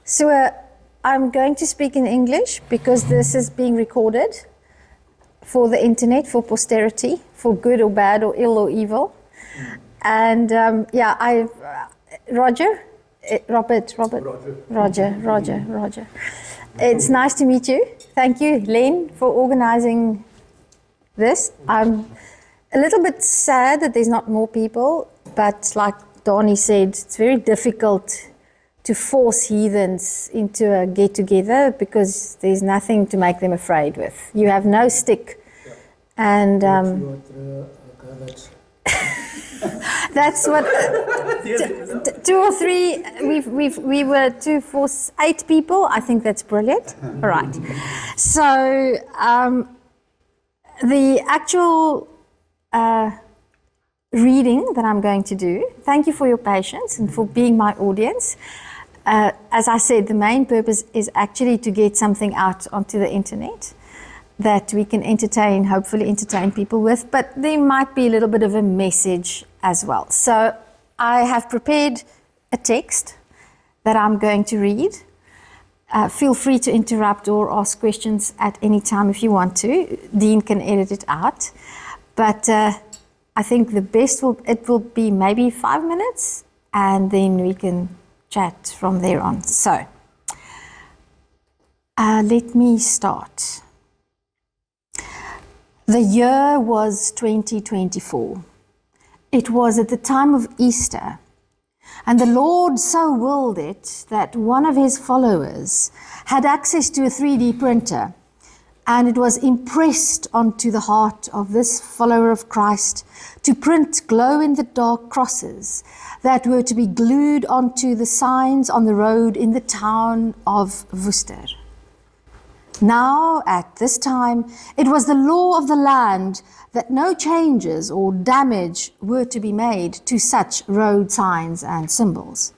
So I'm going to speak in English because this is being recorded for the internet, for posterity, for good or bad or ill or evil. And Roger. It's nice to meet you. Thank you, Len, for organizing this. I'm a little bit sad that there's not more people, but like Donnie said, it's very difficult to force heathens into a get-together because there's nothing to make them afraid with. You have no stick. And that's what, 2 or 3, we were 2, 4, 8 people. I think that's brilliant. All right. So the actual reading that I'm going to do, thank you for your patience and for being my audience. As I said, the main purpose is actually to get something out onto the internet that we can hopefully entertain people with, but there might be a little bit of a message as well. So I have prepared a text that I'm going to read. Feel free to interrupt or ask questions at any time if you want to. Dean can edit it out. But I think the best will be maybe 5 minutes, and then we can chat from there on. So let me start. The year was 2024. It was at the time of Easter, and the Lord so willed it that one of his followers had access to a 3D printer, and it was impressed onto the heart of this follower of Christ to print glow-in-the-dark crosses that were to be glued onto the signs on the road in the town of Worcester. Now, at this time, it was the law of the land that no changes or damage were to be made to such road signs and symbols.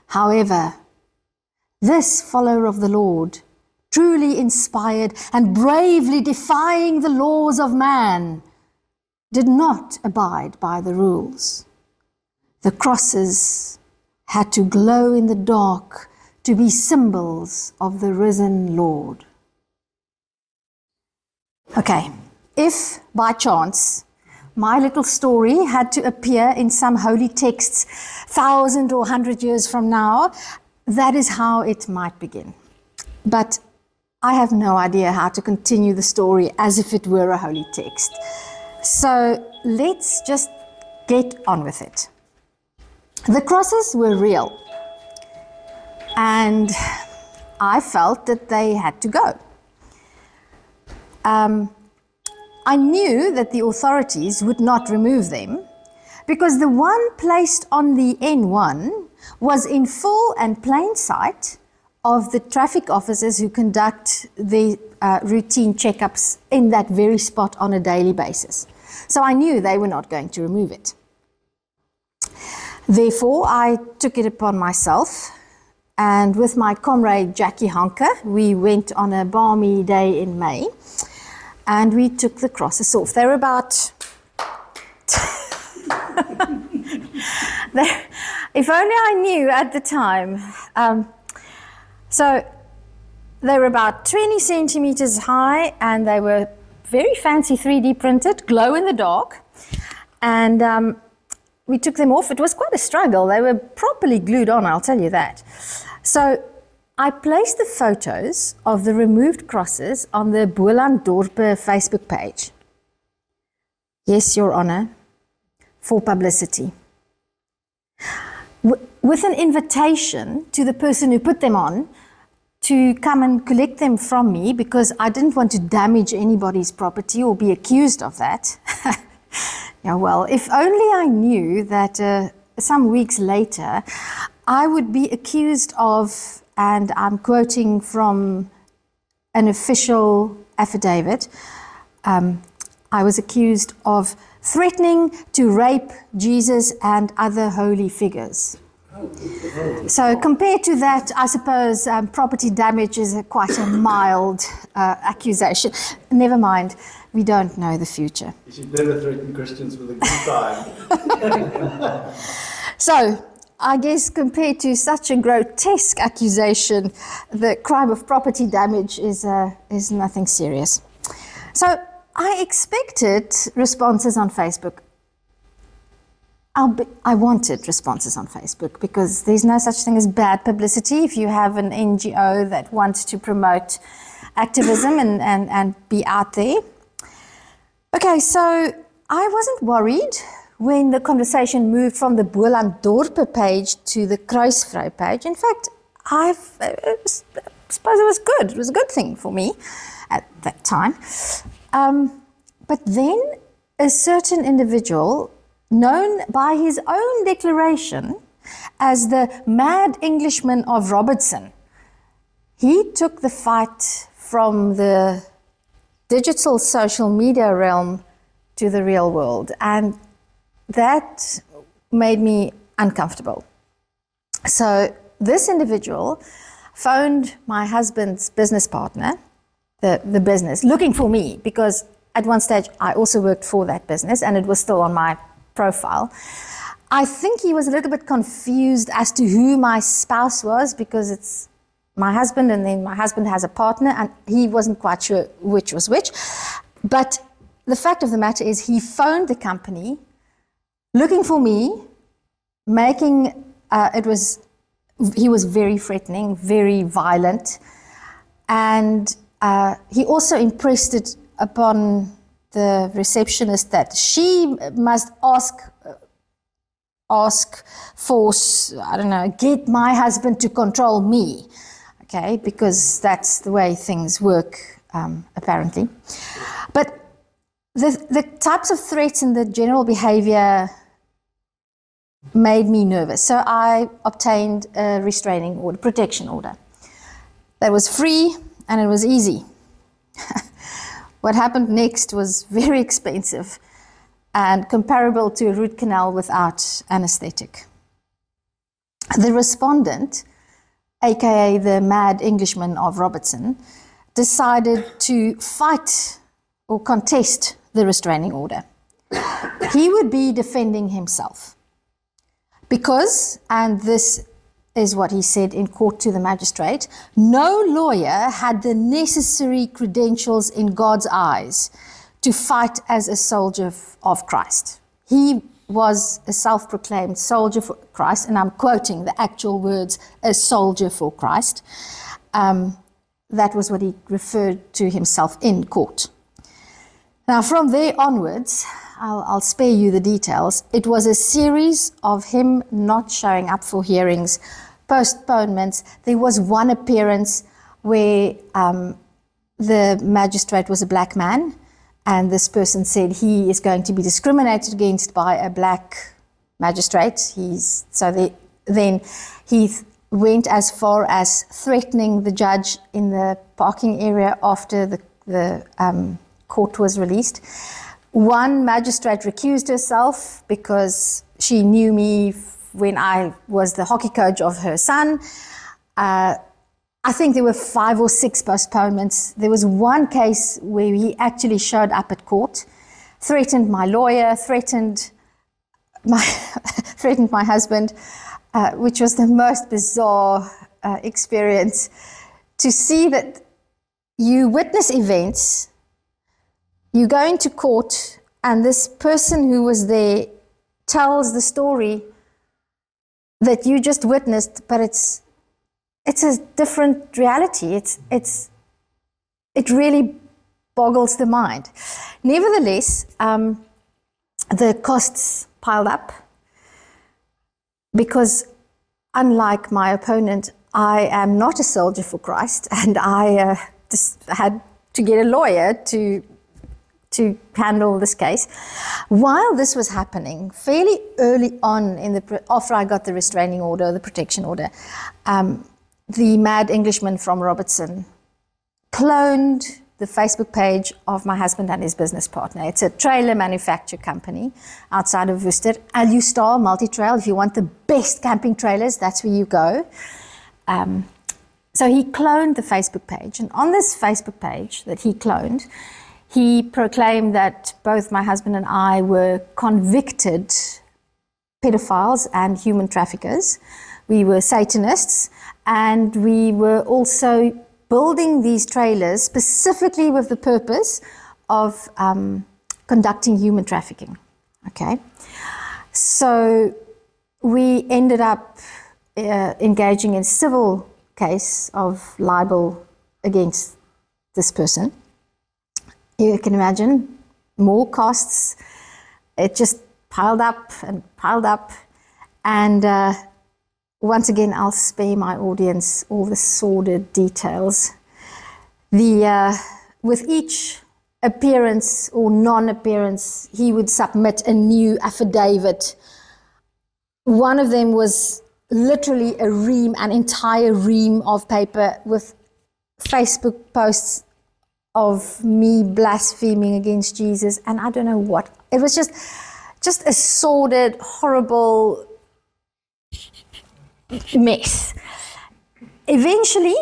However, this follower of the Lord, truly inspired and bravely defying the laws of man, did not abide by the rules. The crosses had to glow in the dark to be symbols of the risen Lord. Okay, if by chance my little story had to appear in some holy texts 1,000 or 100 years from now, that is how it might begin. But I have no idea how to continue the story as if it were a holy text. So let's just get on with it. The crosses were real, and I felt that they had to go. I knew that the authorities would not remove them because the one placed on the N1 was in full and plain sight of the traffic officers who conduct the routine checkups in that very spot on a daily basis. So I knew they were not going to remove it. Therefore, I took it upon myself, and with my comrade Jackie Honker, we went on a balmy day in May, and we took the crosses off. They were about... if only I knew at the time. So they were about 20 centimeters high, and they were very fancy 3D printed, glow in the dark. And we took them off. It was quite a struggle. They were properly glued on, I'll tell you that. So I placed the photos of the removed crosses on the Boland Dorpe Facebook page. Yes, Your Honor, for publicity. With an invitation to the person who put them on to come and collect them from me, because I didn't want to damage anybody's property or be accused of that. Yeah, well, if only I knew that some weeks later I would be accused of, and I'm quoting from an official affidavit, I was accused of threatening to rape Jesus and other holy figures. So compared to that, I suppose property damage is quite a mild accusation. Never mind, we don't know the future. You should never threaten Christians with a good time. So, I guess compared to such a grotesque accusation, the crime of property damage is nothing serious. So, I expected responses on Facebook. I wanted responses on Facebook because there's no such thing as bad publicity if you have an NGO that wants to promote activism and be out there. Okay, so I wasn't worried when the conversation moved from the Boelanddorpe page to the Kruisvrou page. In fact, I suppose it was good. It was a good thing for me at that time. But then a certain individual, known by his own declaration as the mad Englishman of Robertson, he took the fight from the digital social media realm to the real world, and that made me uncomfortable. So this individual phoned my husband's business partner, the business, looking for me, because at one stage I also worked for that business and it was still on my profile. I think he was a little bit confused as to who my spouse was, because it's my husband and then my husband has a partner, and he wasn't quite sure which was which. But the fact of the matter is he phoned the company looking for me, he was very threatening, very violent, and he also impressed it upon the receptionist that she must force, get my husband to control me, okay, because that's the way things work, apparently. But the types of threats and the general behavior made me nervous. So I obtained a restraining order, protection order. That was free and it was easy. What happened next was very expensive and comparable to a root canal without anesthetic. The respondent, aka the mad Englishman of Robertson, decided to fight or contest the restraining order. He would be defending himself because, and this is what he said in court to the magistrate, no lawyer had the necessary credentials in God's eyes to fight as a soldier of Christ. He was a self-proclaimed soldier for Christ, and I'm quoting the actual words, a soldier for Christ. That was what he referred to himself in court. Now, from there onwards, I'll spare you the details. It was a series of him not showing up for hearings, postponements. There was one appearance where the magistrate was a black man, and this person said he is going to be discriminated against by a black magistrate. Then he went as far as threatening the judge in the parking area after the court was released. One magistrate recused herself because she knew me when I was the hockey coach of her son. I think there were 5 or 6 postponements. There was one case where he actually showed up at court, threatened my lawyer, threatened my husband, which was the most bizarre experience. To see that you witness events, you go into court, and this person who was there tells the story that you just witnessed, but it's a different reality. It really boggles the mind. Nevertheless, the costs piled up because, unlike my opponent, I am not a soldier for Christ, and I just had to get a lawyer to handle this case. While this was happening, fairly early on after I got the restraining order, the protection order, the mad Englishman from Robertson cloned the Facebook page of my husband and his business partner. It's a trailer manufacture company outside of Worcester. Alustar Multi-Trail. If you want the best camping trailers, that's where you go. So he cloned the Facebook page. And on this Facebook page that he cloned, he proclaimed that both my husband and I were convicted pedophiles and human traffickers. We were Satanists, and we were also building these trailers specifically with the purpose of conducting human trafficking. Okay, so we ended up engaging in civil case of libel against this person. You can imagine, more costs. It just piled up and piled up, and once again, I'll spare my audience all the sordid details. With each appearance or non-appearance, he would submit a new affidavit. One of them was literally an entire ream of paper with Facebook posts of me blaspheming against Jesus, and I don't know what. It was just a sordid, horrible mess. Eventually,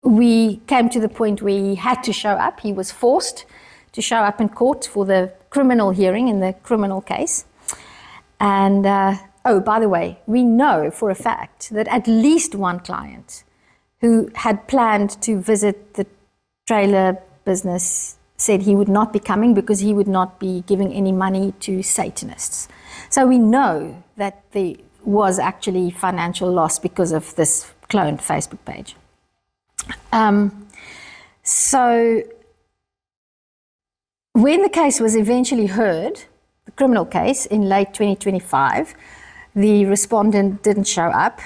we came to the point where he had to show up. He was forced to show up in court for the criminal hearing in the criminal case. And, oh, by the way, we know for a fact that at least one client who had planned to visit the trailer business said he would not be coming because he would not be giving any money to Satanists. So we know that there was actually financial loss because of this cloned Facebook page. So when the case was eventually heard, the criminal case in late 2025, the respondent didn't show up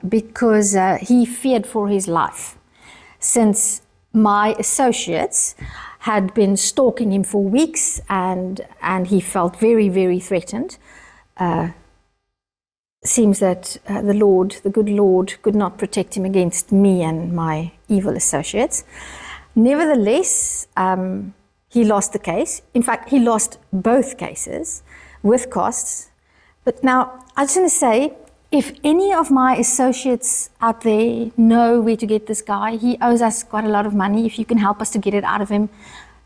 because he feared for his life, since my associates had been stalking him for weeks, and he felt very, very threatened. Seems that the good Lord, could not protect him against me and my evil associates. Nevertheless, he lost the case. In fact, he lost both cases with costs. But now, I just want to say, if any of my associates out there know where to get this guy, he owes us quite a lot of money. If you can help us to get it out of him,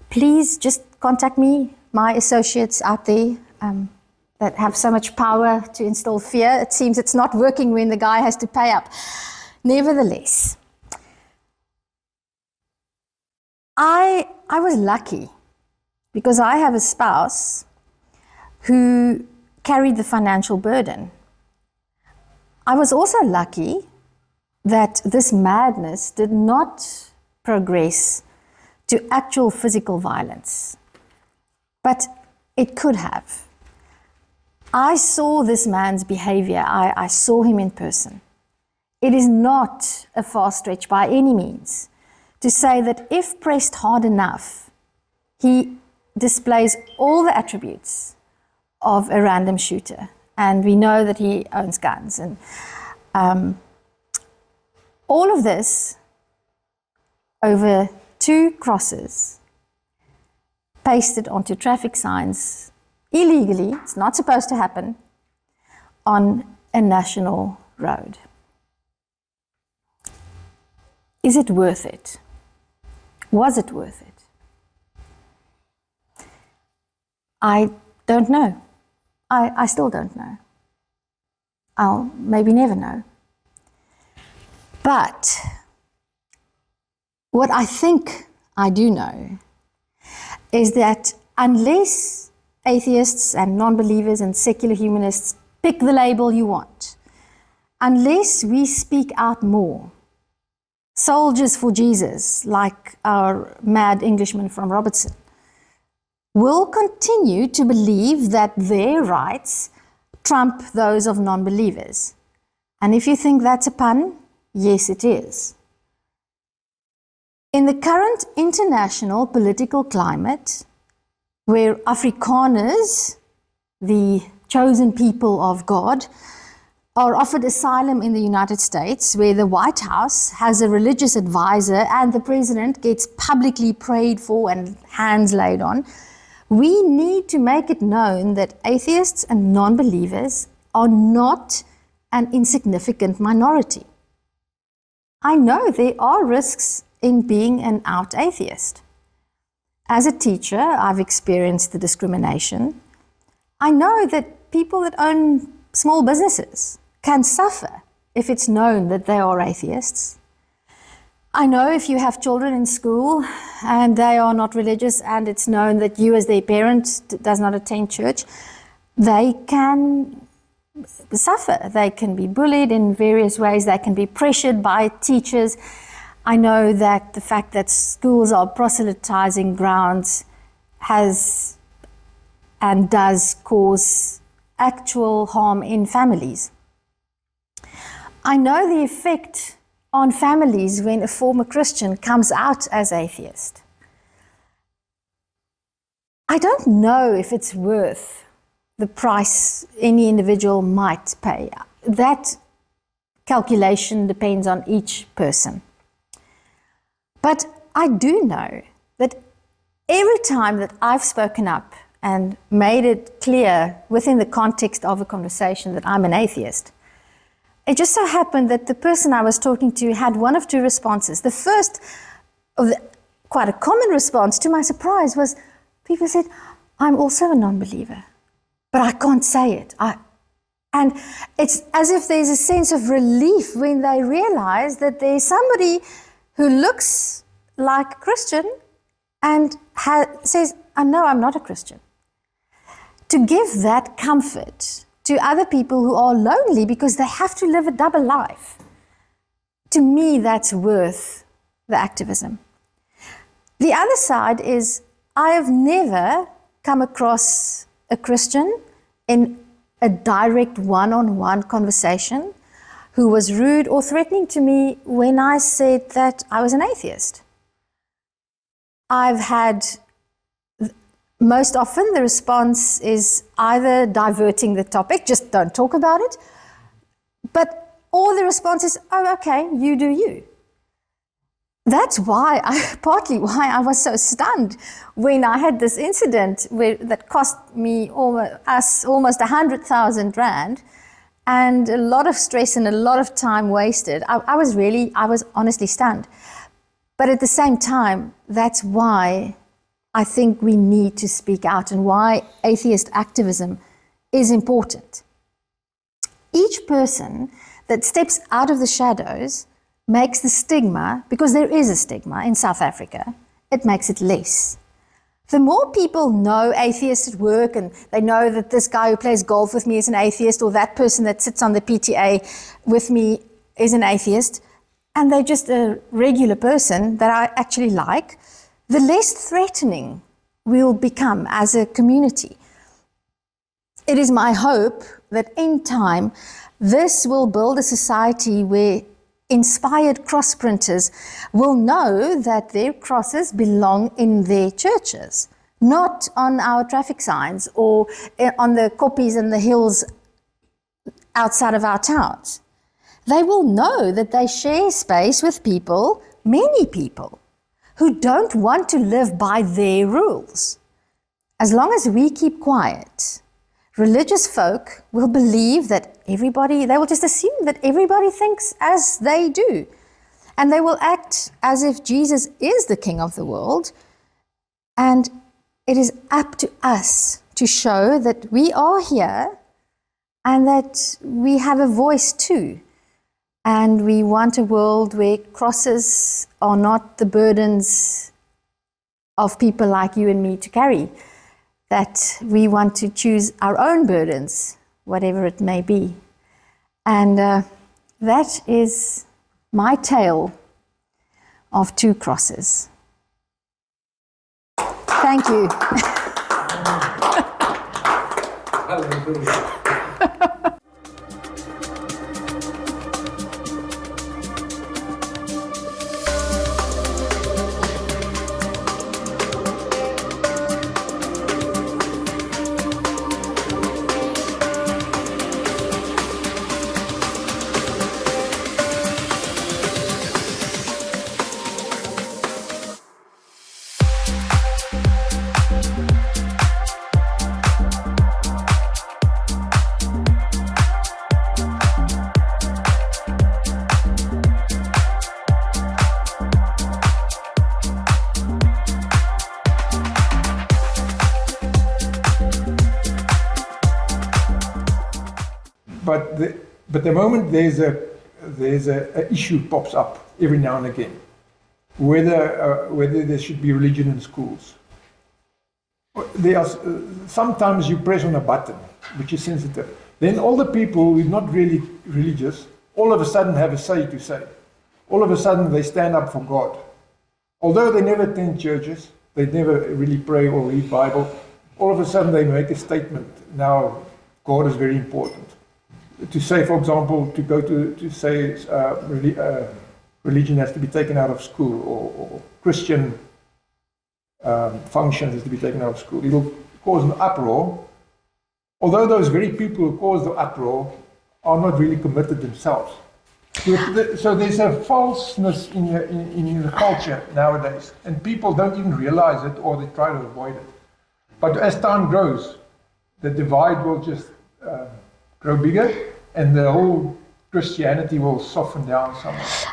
please just contact me, my associates out there that have so much power to instill fear. It seems it's not working when the guy has to pay up. Nevertheless, I was lucky because I have a spouse who carried the financial burden. I was also lucky that this madness did not progress to actual physical violence, but it could have. I saw this man's behavior. I saw him in person. It is not a far stretch by any means to say that if pressed hard enough, he displays all the attributes of a random shooter. And we know that he owns guns. And all of this over 2 crosses pasted onto traffic signs illegally, it's not supposed to happen, on a national road. Is it worth it? Was it worth it? I don't know. I still don't know. I'll maybe never know. But what I think I do know is that unless atheists and non-believers and secular humanists pick the label you want, unless we speak out more, soldiers for Jesus, like our mad Englishman from Robertson, will continue to believe that their rights trump those of non-believers. And if you think that's a pun, yes, it is. In the current international political climate, where Afrikaners, the chosen people of God, are offered asylum in the United States, where the White House has a religious advisor and the president gets publicly prayed for and hands laid on, we need to make it known that atheists and non-believers are not an insignificant minority. I know there are risks in being an out atheist. As a teacher, I've experienced the discrimination. I know that people that own small businesses can suffer if it's known that they are atheists. I know if you have children in school and they are not religious and it's known that you as their parent does not attend church, they can suffer. They can be bullied in various ways. They can be pressured by teachers. I know that the fact that schools are proselytizing grounds has and does cause actual harm in families. I know the effect on families when a former Christian comes out as atheist. I don't know if it's worth the price any individual might pay. That calculation depends on each person. But I do know that every time that I've spoken up and made it clear within the context of a conversation that I'm an atheist, it just so happened that the person I was talking to had one of two responses. The first, quite a common response to my surprise, was people said, I'm also a non-believer, but I can't say it. And it's as if there's a sense of relief when they realize that there's somebody who looks like a Christian and says, no, I'm not a Christian. To give that comfort to other people who are lonely because they have to live a double life, to me, that's worth the activism. The other side is, I have never come across a Christian in a direct one-on-one conversation who was rude or threatening to me when I said that I was an atheist. I've had, most often the response is either diverting the topic, just don't talk about it, or the response is, oh, okay, you do you. That's partly why I was so stunned when I had this incident that cost me almost 100,000 rand and a lot of stress and a lot of time wasted. I was honestly stunned. But at the same time, that's why I think we need to speak out and why atheist activism is important. Each person that steps out of the shadows makes the stigma, because there is a stigma in South Africa, it makes it less. The more people know atheists at work and they know that this guy who plays golf with me is an atheist, or that person that sits on the PTA with me is an atheist, and they're just a regular person that I actually like, the less threatening we'll become as a community. It is my hope that in time, this will build a society where inspired cross printers will know that their crosses belong in their churches, not on our traffic signs or on the koppies and the hills outside of our towns. They will know that they share space with people, many people, who don't want to live by their rules. As long as we keep quiet, religious folk will believe that they will just assume that everybody thinks as they do. And they will act as if Jesus is the King of the world. And it is up to us to show that we are here and that we have a voice too. And we want a world where crosses are not the burdens of people like you and me to carry. That we want to choose our own burdens, whatever it may be. And that is my tale of two crosses. Thank you. but the moment there's a issue pops up every now and again, whether there should be religion in schools. There are, sometimes you press on a button which is sensitive. Then all the people who are not really religious all of a sudden have a say to say. All of a sudden they stand up for God. Although they never attend churches, they never really pray or read Bible, all of a sudden they make a statement. Now God is very important. To say, for example, to go to say religion has to be taken out of school, or Christian functions has to be taken out of school. It will cause an uproar. Although those very people who cause the uproar are not really committed themselves. So there's a falseness in the culture nowadays, and people don't even realize it, or they try to avoid it. But as time grows, the divide will just grow bigger, and the whole Christianity will soften down somewhat.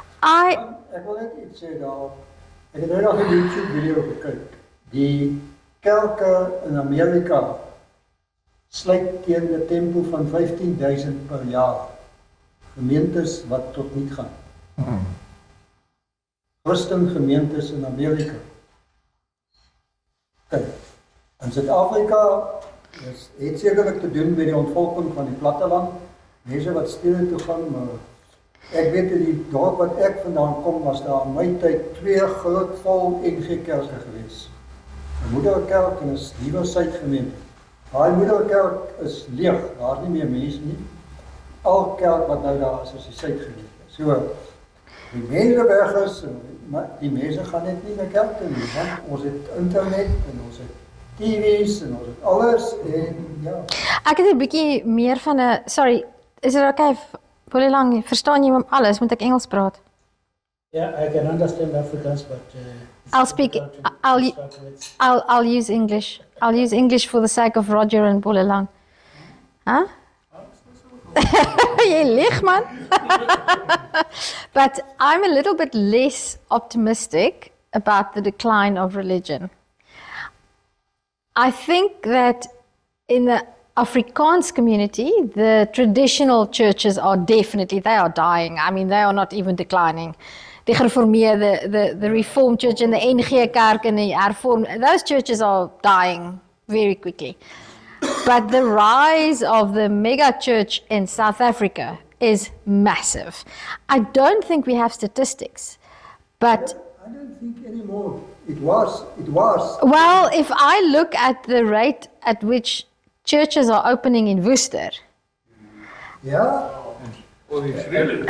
Ek wil net iets sê daar. Ek het nou nog 'n YouTube video gekyk. Die kerke in Amerika sluit teen 'n tempo van 15,000 per jaar. Gemeentes wat tot niet gaan. Christen gemeentes in Amerika. Kijk, in Suid-Afrika het sekerlik te doen met die ontvolking van die platteland. Mense wat stede toe gaan, maar ek weet in die dorp wat ek vandaan kom, was daar in my tyd 2 groot vol NG kerke gewees. 'n moederkerk en 'n Nuwe-Suid gemeente. Daai moederkerk is leeg, daar is nie meer mense nie. Al kerk wat nou daar is die Suidgemeente. So, die mense weg is, maar die mense gaan net nie na kerk toe nie, want ons het internet en ons het TV's en ons het alles en ja. Ek het 'n bietjie meer van 'n, sorry, is dit okay? Baie lank, verstaan jy hom alles? Moet ek Engels praat? Yeah, I can understand Afrikaans, but I'll speak. I'll use English. I'll use English for the sake of Roger and Bolelang. Huh? Jy lieg man. But I'm a little bit less optimistic about the decline of religion. I think that in the Afrikaans community, the traditional churches are definitely, they are dying. I mean, they are not even declining. The Gereformeerde, the Reformed Church and the NG Kerk and the Hervormd, those churches are dying very quickly. But the rise of the mega church in South Africa is massive. I don't think we have statistics, but I don't think anymore. It was. well, if I look at the rate at which churches are opening in Worcester, Ja,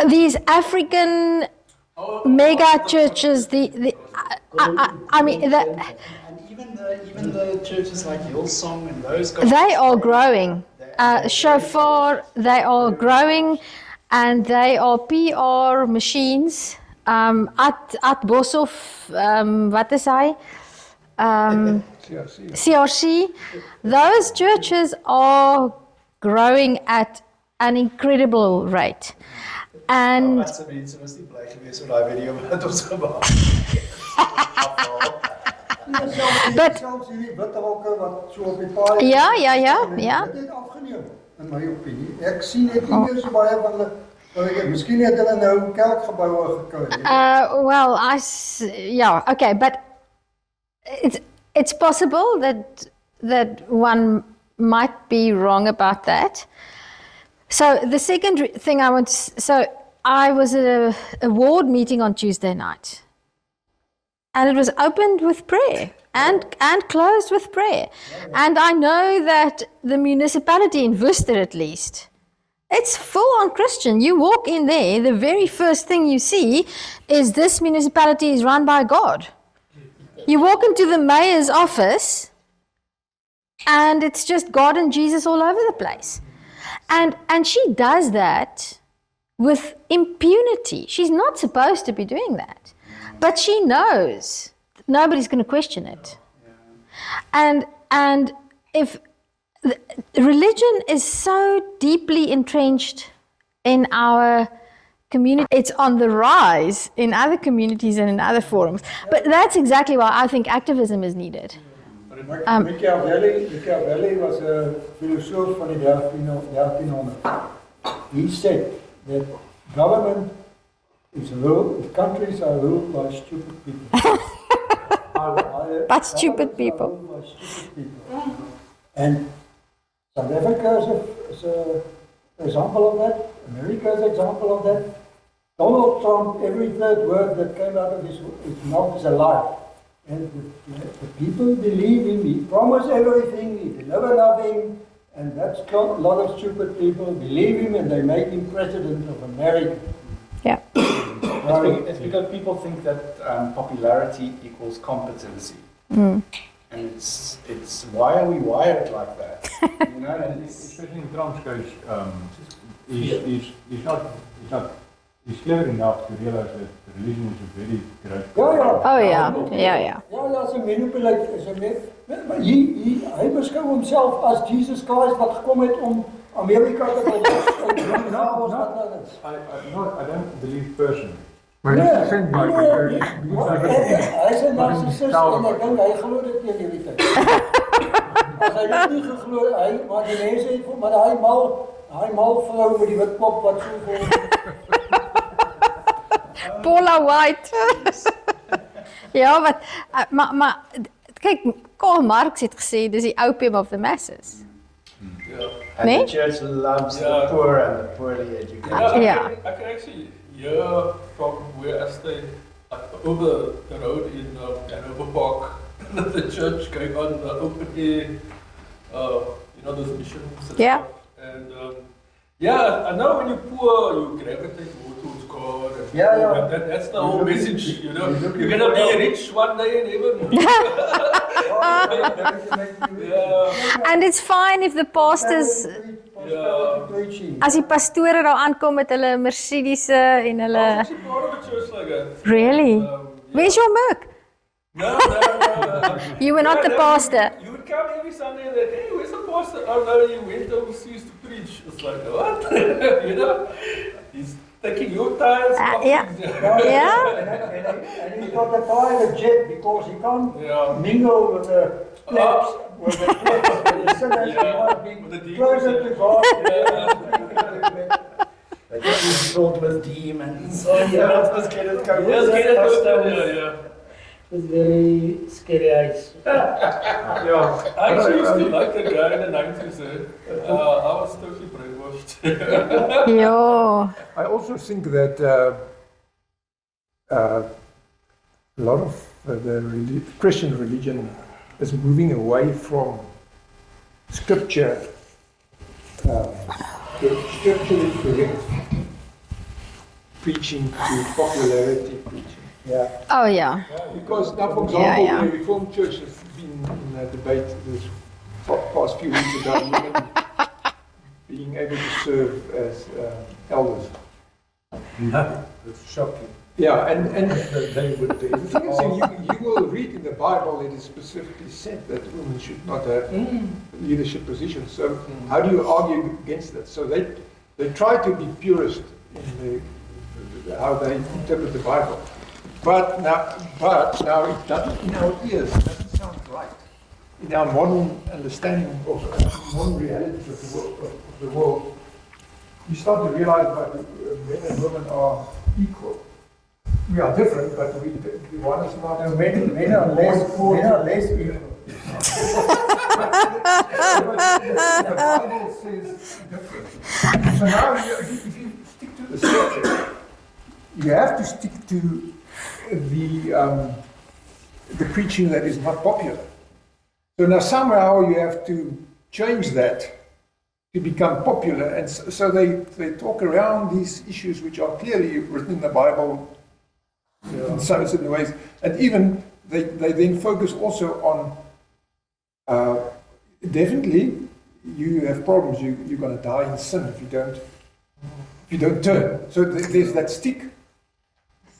these African mega churches, I mean, and even the churches like Hillsong and those guys, they are growing. Shofar, they are growing, and they are PR machines. At Boshoff, wat is hy? CRC. Those churches are growing at an incredible rate. And Wat se mense was nie bly gewees oor daai video wat ons gemaak But- selfs hierdie wit rokke wat so op die paai. Ja. Dit het afgeneem in my opinie. Ek sien net nie meer so baie van hulle. Miskien het hulle nou kerkgeboue gekry. well, okay, but it's possible that one might be wrong about that. So the second thing I was at a ward meeting on Tuesday night, and it was opened with prayer and closed with prayer. And I know that the municipality in Worcester, at least, it's full on Christian. You walk in there, the very first thing you see is this municipality is run by God. You walk into the mayor's office and it's just God and Jesus all over the place. And she does that with impunity. She's not supposed to be doing that. But she knows nobody's going to question it. And if religion is so deeply entrenched in our community, it's on the rise in other communities and in other forums. But that's exactly why I think activism is needed. Machiavelli was 'n filosoof van die 1300. he said that government is ruled, countries are ruled by stupid people. By stupid people. By stupid people. And South Africa is an example of that. America is an example of that. Donald Trump, every third word that came out of his mouth is a lie. And the people believe him. He promised everything, he delivered nothing. And that's a lot of stupid people believe him and they make him president of America. Yeah. It's because people think that popularity equals competency. And it's why are we wired like that? You know, and Especially in Trump's case, he's clever enough to realize that religion is a very great. Oh yeah. Ja, is 'n manipulator, maar hy beskou homself as Jesus Christ wat gekom het om Amerika te bring. I don't believe personally. Maar dis sent by hy is 'n narcissist en ek dink hy glo dit teen die tyd. As hy dit nie geglo het, maar die mense het maar hy mal vrou met die wit kop wat so voor. Paula White. Ja, wat maar kyk, Karl Marx het gesê dis die opium of the masses. And Nee? the church loves the poor and the poorly educated. Yeah. I can actually hear from where I stay, over the road in Hanover Park, the church going on the open air, those missions and Yeah. stuff. And I know when you're poor, you gravitate more towards God. And that's the whole message, You're going to be rich one day in heaven. And it's fine if the pastors as die pastore daar aankom met hulle Mercedes en I hulle was actually part of a church like that. Really? Where's your milk? No. You were not the pastor. You would come every Sunday and hey, where's the pastor? Oh no, you went overseas to preach. It's like, what? He's taking your tires. Yeah. Yeah. And he's got a private jet because he can't mingle with the plebs, with the sinners. He wants to be closer to God. But he's filled with demons. Oh yeah, let's get it going. Let's get it going. It's very scary eyes. I actually used to like that guy in the 90s. I was totally brainwashed. Ja. I also think that a lot of the Christian religion is moving away from scripture, scripturally correct preaching to popularity preaching. Yeah. Oh ja. Because now, for example, Yeah. the Reformed Church has been in a debate this past few weeks about women being able to serve as elders. No, it's shocking. Yeah, and They would do. the thing is, you will read in the Bible it is specifically said that women should not have leadership positions. So how do you argue against that? So they try to be purist in how they interpret the Bible. But now it doesn't, in our ears, it doesn't sound right. In our modern understanding of modern realities of the world, you start to realize that men and women are equal. We are different, but one is not. Men are less equal. The Bible says different. So now, if you stick to the scripture, you have to stick to the preaching that is not popular. So now somehow you have to change that to become popular, and so they talk around these issues which are clearly written in the Bible in some certain ways, and even they then focus also on definitely you have problems. You're going to die in sin if you don't turn. So there's that stick.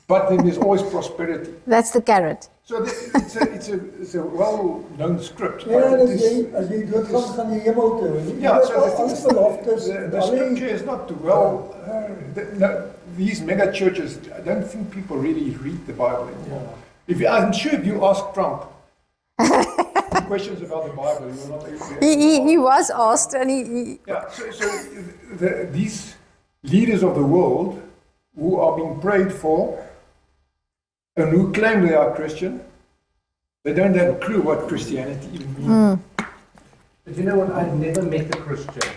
But then there's always prosperity. That's the carrot. So it's a well-known script. Ja, but it as is, jy doodgaan gaan die hemel toe. yeah, so the thing Ons is, beloftes, the scripture is not well. These mega churches, I don't think people really read the Bible anymore. I'm sure if you ask Trump questions about the Bible, you will not able to answer. He was asked and he Yeah, so these leaders of the world who are being prayed for and who claim they are Christian, they don't have a clue what Christianity even means. But you know what? I've never met a Christian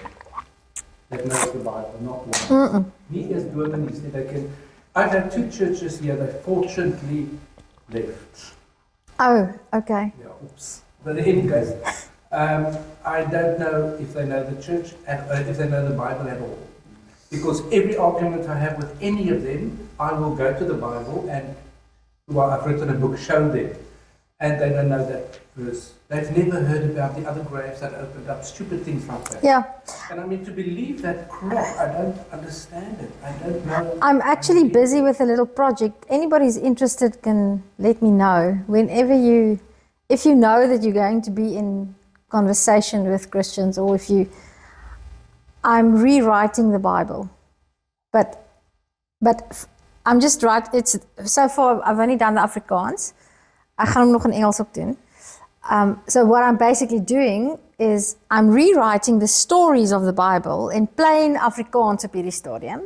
that knows the Bible, not one. Me as women, is that I can. I've had 2 churches here that fortunately left. Oh, okay. Yeah, oops. But anyways, I don't know if they know the church and if they know the Bible at all. Because every argument I have with any of them, I will go to the Bible and, well, I've written a book, show them. And they don't know that verse. They've never heard about the other graves that opened up, stupid things like that. Yeah. And I mean, to believe that crap, I don't understand it. I don't know. I'm actually busy with a little project. Anybody's interested can let me know. Whenever if you know that you're going to be in conversation with Christians, or I'm rewriting the Bible. But I'm just so far I've only done the Afrikaans. Ek gaan hom nog in Engels ook doen. So what I'm basically doing is I'm rewriting the stories of the Bible in plain Afrikaans op hierdie stadium.